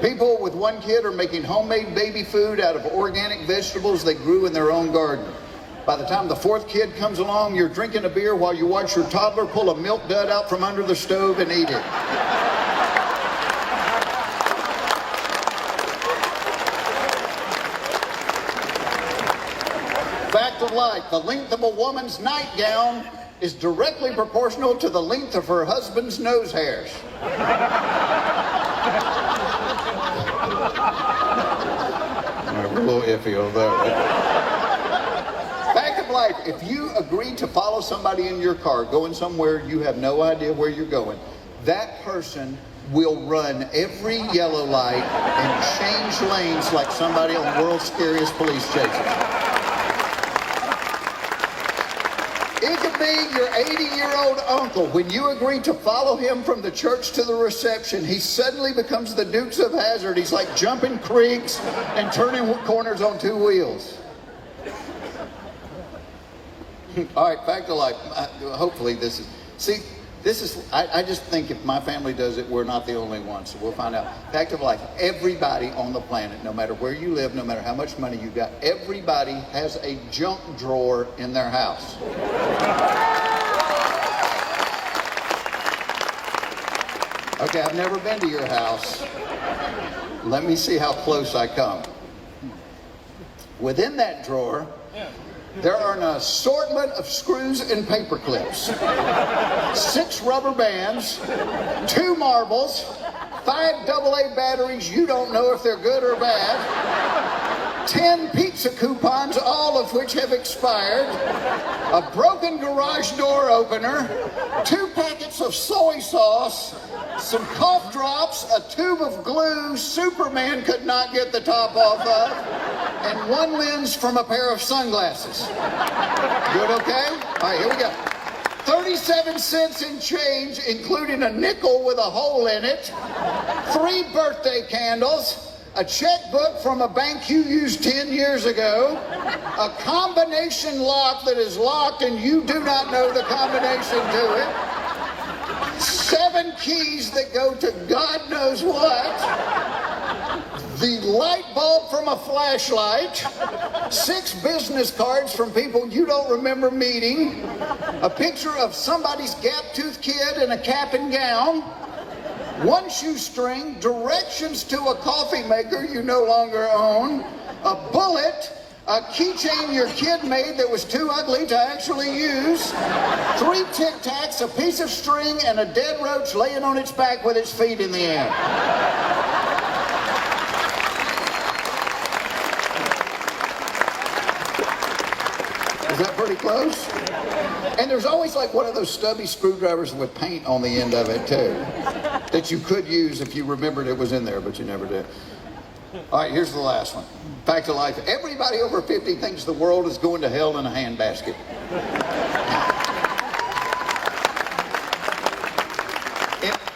People with 1 kid are making homemade baby food out of organic vegetables they grew in their own garden. By the time the 4th kid comes along, you're drinking a beer while you watch your toddler pull a milk dud out from under the stove and eat it. Fact of life, the length of a woman's nightgown is directly proportional to the length of her husband's nose hairs. We're a little iffy on that one. Fact of life, if you agree to follow somebody in your car going somewhere you have no idea where you're going, that person will run every yellow light and change lanes like somebody on World's Scariest Police Chases. It could be your 80-year-old uncle. When you agree to follow him from the church to the reception, he suddenly becomes the Dukes of Hazzard. He's like jumping creeks and turning corners on 2 wheels. All right, fact of life. Hopefully this is... See, this is... I just think if my family does it, we're not the only ones. So we'll find out. Fact of life. Everybody on the planet, no matter where you live, no matter how much money you got, everybody has a junk drawer in their house. Okay, I've never been to your house. Let me see how close I come. Within that drawer, there are an assortment of screws and paper clips, 6 rubber bands, 2 marbles, 5 AA batteries, you don't know if they're good or bad, 10 pizza coupons, all of which have expired, a broken garage door opener, 2 packets of soy sauce, some cough drops, a tube of glue Superman could not get the top off of, and 1 lens from a pair of sunglasses. Good, okay? All right, here we go. 37 cents in change, including a nickel with a hole in it, 3 birthday candles, a checkbook from a bank you used 10 years ago, a combination lock that is locked and you do not know the combination to it, 7 keys that go to God knows what, the light bulb from a flashlight, 6 business cards from people you don't remember meeting, a picture of somebody's gap-toothed kid in a cap and gown, 1 shoestring, directions to a coffee maker you no longer own, a bullet, a keychain your kid made that was too ugly to actually use, 3 Tic Tacs, a piece of string, and a dead roach laying on its back with its feet in the air. Is that pretty close? And there's always like one of those stubby screwdrivers with paint on the end of it too, that you could use if you remembered it was in there, but you never did. All right, here's the last one. Fact of life. Everybody over 50 thinks the world is going to hell in a handbasket.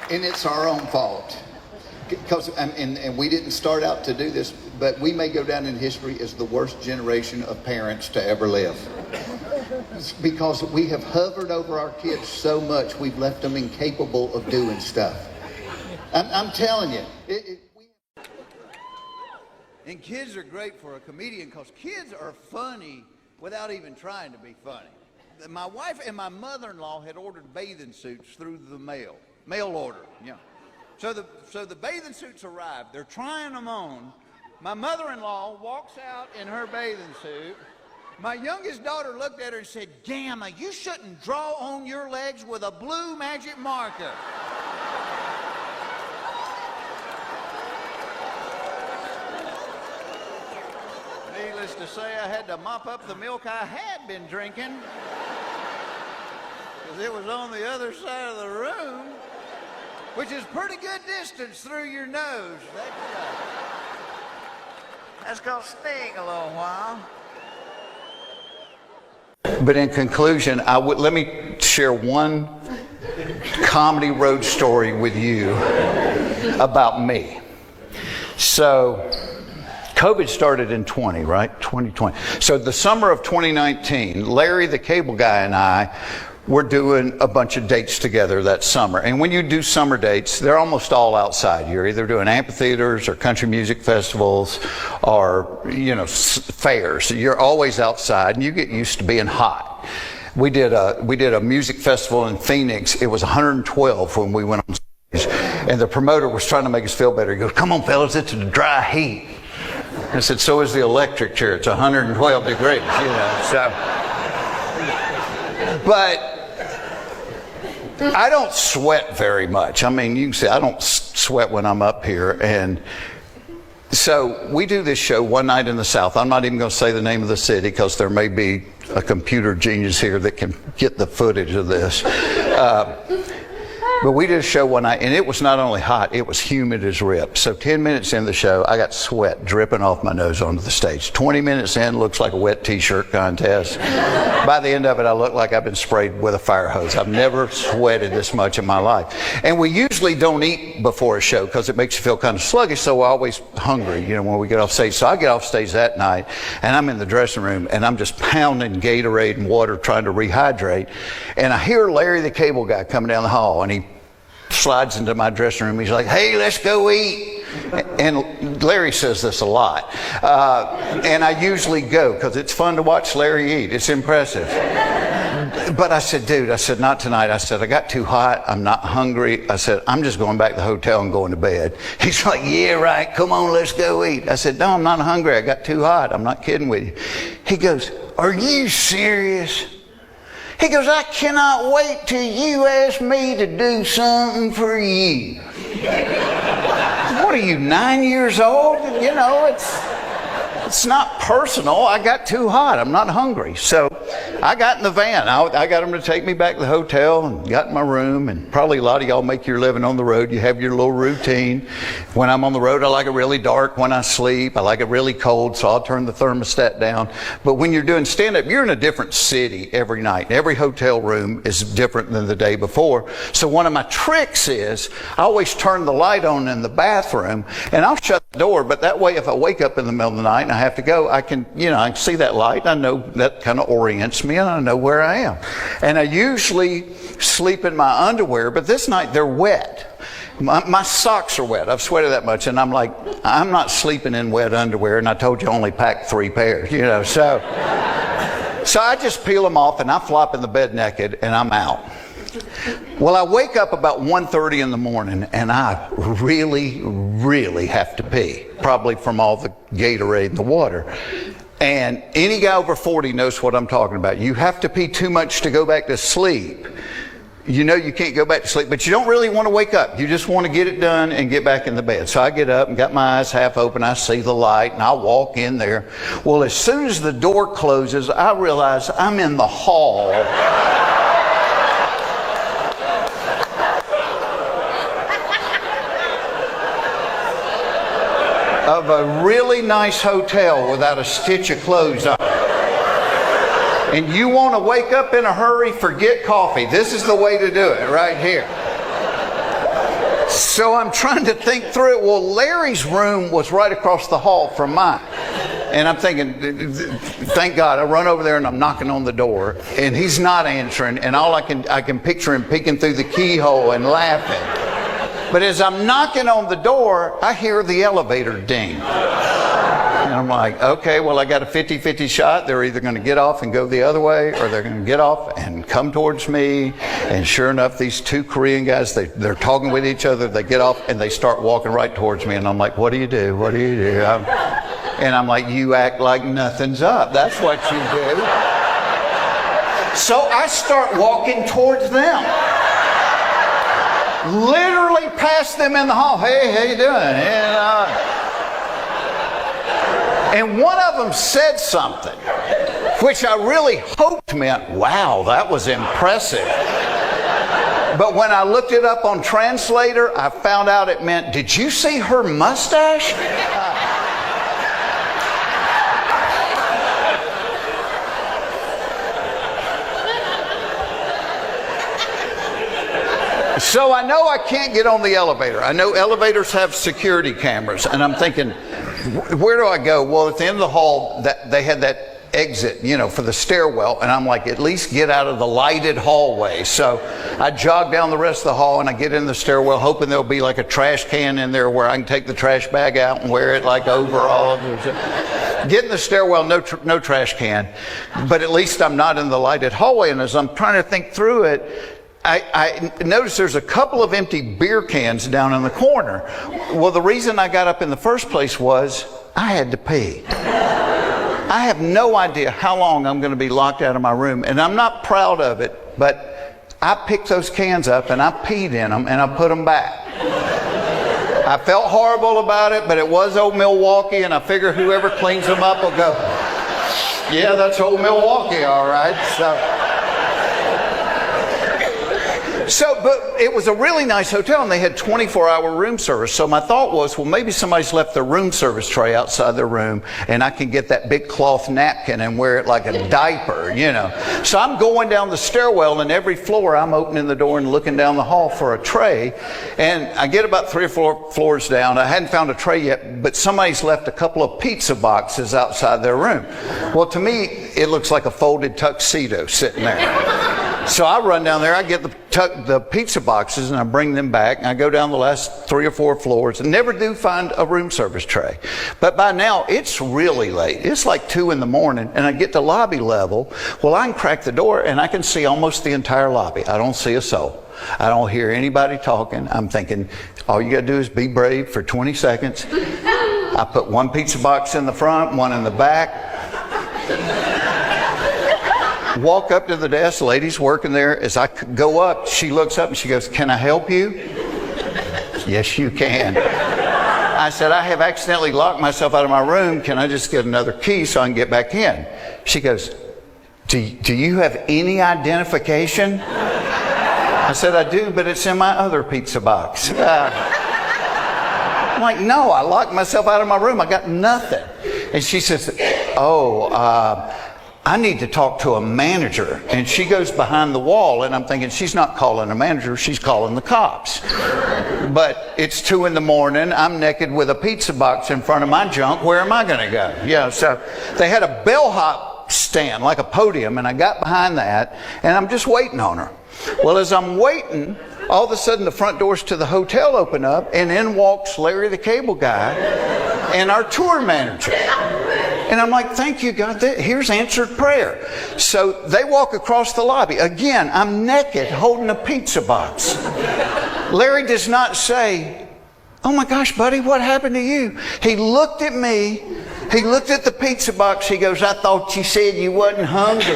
And it's our own fault. Because, and we didn't start out to do this, but we may go down in history as the worst generation of parents to ever live. It's because we have hovered over our kids so much, we've left them incapable of doing stuff. I'm telling you. And kids are great for a comedian because kids are funny without even trying to be funny. My wife and my mother-in-law had ordered bathing suits through the mail order, you know. So the bathing suits arrived. They're trying them on. My mother-in-law walks out in her bathing suit. My youngest daughter looked at her and said, "Gamma, you shouldn't draw on your legs with a blue magic marker." Needless to say, I had to mop up the milk I had been drinking because it was on the other side of the room, which is pretty good distance through your nose. That's gonna sting a little while. But in conclusion, let me share one comedy road story with you about me. So, COVID started in 2020. So the summer of 2019, Larry, the cable guy, and I were doing a bunch of dates together that summer. And when you do summer dates, they're almost all outside. You're either doing amphitheaters or country music festivals or, fairs. You're always outside and you get used to being hot. We did a music festival in Phoenix. It was 112 when we went on stage. And the promoter was trying to make us feel better. He goes, "Come on, fellas, it's a dry heat." I said, "So is the electric chair. It's 112 degrees, so." But I don't sweat very much. I mean, you can see I don't sweat when I'm up here. And so we do this show one night in the South. I'm not even going to say the name of the city because there may be a computer genius here that can get the footage of this. But we did a show one night, and it was not only hot, it was humid as rip. So 10 minutes in the show, I got sweat dripping off my nose onto the stage. 20 minutes in, looks like a wet t-shirt contest. By the end of it, I look like I've been sprayed with a fire hose. I've never sweated this much in my life. And we usually don't eat before a show because it makes you feel kind of sluggish, so we're always hungry, when we get off stage. So I get off stage that night, and I'm in the dressing room, and I'm just pounding Gatorade and water trying to rehydrate. And I hear Larry, the cable guy, coming down the hall, and he slides into my dressing room. He's like, "Hey, let's go eat." And Larry says this a lot. And I usually go because it's fun to watch Larry eat. It's impressive. But I said, "Dude," I said, "not tonight." I said, "I got too hot. I'm not hungry." I said, "I'm just going back to the hotel and going to bed." He's like, "Yeah, right. Come on, let's go eat." I said, "No, I'm not hungry. I got too hot. I'm not kidding with you." He goes, "Are you serious?" He goes, "I cannot wait till you ask me to do something for you." are you, 9 years old? You know, it's not personal. I got too hot. I'm not hungry. So I got in the van. I got them to take me back to the hotel and got in my room. And probably a lot of y'all make your living on the road. You have your little routine. When I'm on the road, I like it really dark when I sleep. I like it really cold, so I'll turn the thermostat down. But when you're doing stand-up, you're in a different city every night. Every hotel room is different than the day before. So one of my tricks is I always turn the light on in the bathroom, and I'll shut the door. But that way, if I wake up in the middle of the night and I have to go, I can see that light. I know that kind of orients me, and I know where I am. And I usually sleep in my underwear, but this night they're wet. My socks are wet. I've sweated that much, and I'm like, I'm not sleeping in wet underwear. And I told you I only packed 3 pairs, so I just peel them off and I flop in the bed naked and I'm out. Well, I wake up about 1:30 in the morning and I really, really have to pee, probably from all the Gatorade and the water. And any guy over 40 knows what I'm talking about. You have to pee too much to go back to sleep. You know you can't go back to sleep, but you don't really want to wake up. You just want to get it done and get back in the bed. So I get up and got my eyes half open. I see the light and I walk in there. Well, as soon as the door closes, I realize I'm in the hall of a really nice hotel without a stitch of clothes on. And you want to wake up in a hurry, forget coffee. This is the way to do it right here. So I'm trying to think through it. Well, Larry's room was right across the hall from mine. And I'm thinking, thank God, I run over there and I'm knocking on the door and he's not answering. And all I can picture him peeking through the keyhole and laughing. But as I'm knocking on the door, I hear the elevator ding. And I'm like, okay, well, I got a 50-50 shot. They're either going to get off and go the other way, or they're going to get off and come towards me. And sure enough, these 2 Korean guys, they're talking with each other. They get off and they start walking right towards me. And I'm like, what do you do? What do you do? And I'm like, you act like nothing's up. That's what you do. So I start walking towards them. Literally past them in the hall. Hey, how you doing? And one of them said something, which I really hoped meant, wow, that was impressive. But when I looked it up on Translator, I found out it meant, did you see her mustache? So I know I can't get on the elevator. I know elevators have security cameras, and I'm thinking, where do I go? Well, at the end of the hall, they had that exit, for the stairwell, and I'm like, at least get out of the lighted hallway. So I jog down the rest of the hall, and I get in the stairwell, hoping there'll be like a trash can in there where I can take the trash bag out and wear it like over all of it. Get in the stairwell, no trash can, but at least I'm not in the lighted hallway. And as I'm trying to think through it, I noticed there's a couple of empty beer cans down in the corner. Well, the reason I got up in the first place was I had to pee. I have no idea how long I'm going to be locked out of my room, and I'm not proud of it, but I picked those cans up and I peed in them and I put them back. I felt horrible about it, but it was old Milwaukee, and I figure whoever cleans them up will go, yeah, that's old Milwaukee, all right. But it was a really nice hotel, and they had 24-hour room service. So my thought was, well, maybe somebody's left their room service tray outside their room, and I can get that big cloth napkin and wear it like a diaper, So I'm going down the stairwell, and every floor I'm opening the door and looking down the hall for a tray. And I get about 3 or 4 floors down. I hadn't found a tray yet, but somebody's left a couple of pizza boxes outside their room. Well, to me, it looks like a folded tuxedo sitting there. So I run down there, I get the pizza boxes, and I bring them back, and I go down the last 3 or 4 floors and never do find a room service tray. But by now, it's really late. It's like 2 in the morning, and I get to lobby level. Well, I can crack the door, and I can see almost the entire lobby. I don't see a soul. I don't hear anybody talking. I'm thinking, all you got to do is be brave for 20 seconds. I put 1 pizza box in the front, 1 in the back. Walk up to the desk, the lady's working there. As I go up, she looks up and she goes, can I help you? Yes, you can. I said, I have accidentally locked myself out of my room. Can I just get another key so I can get back in? She goes, do you have any identification? I said, I do, but it's in my other pizza box. I'm like, no, I locked myself out of my room. I got nothing. And she says, I need to talk to a manager. And she goes behind the wall, and I'm thinking, she's not calling a manager, she's calling the cops. But it's 2 a.m. I'm naked with a pizza box in front of my junk. Where am I going to go? Yeah, so they had a bellhop stand, like a podium, and I got behind that, and I'm just waiting on her. Well, as I'm waiting, all of a sudden the front doors to the hotel open up, and in walks Larry the Cable Guy and our tour manager. And I'm like, thank you, God. Here's answered prayer. So they walk across the lobby. Again, I'm naked holding a pizza box. Larry does not say, oh my gosh, buddy, what happened to you? He looked at me. He looked at the pizza box. He goes, I thought you said you wasn't hungry.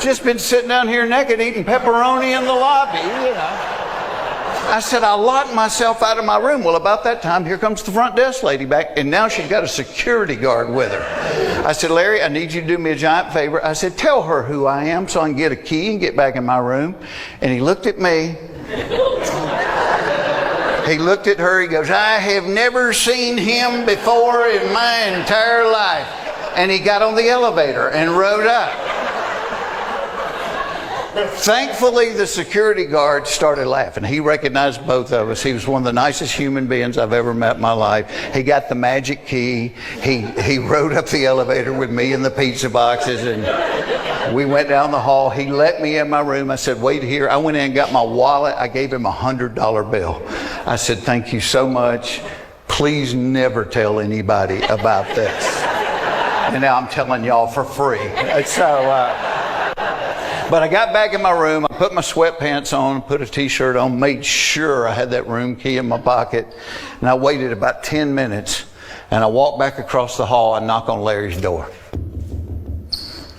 Just been sitting down here naked eating pepperoni in the lobby, you know. I said, I locked myself out of my room. Well, about that time, here comes the front desk lady back, and now she's got a security guard with her. I said, Larry, I need you to do me a giant favor. I said, tell her who I am so I can get a key and get back in my room. And he looked at me. He looked at her. He goes, I have never seen him before in my entire life. And he got on the elevator and rode up. Thankfully, the security guard started laughing. He recognized both of us. He was one of the nicest human beings I've ever met in my life. He got the magic key. He rode up the elevator with me and the pizza boxes, and we went down the hall. He let me in my room. I said, wait here. I went in and got my wallet. I gave him a $100 bill. I said, thank you so much. Please never tell anybody about this. And now I'm telling y'all for free. But I got back in my room, I put my sweatpants on, put a t-shirt on, made sure I had that room key in my pocket, and I waited about 10 minutes, and I walked back across the hall and knock on Larry's door.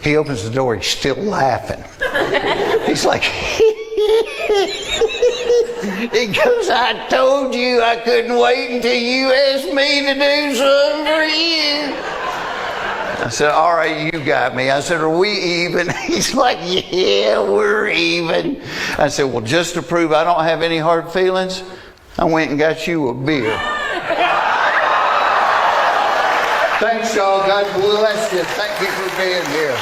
He opens the door, he's still laughing. He's like, he goes, I told you I couldn't wait until you asked me to do something for you. I said, all right, you got me. I said, are we even? He's like, yeah, we're even. I said, well, just to prove I don't have any hard feelings, I went and got you a beer. Thanks, y'all. God bless you. Thank you for being here.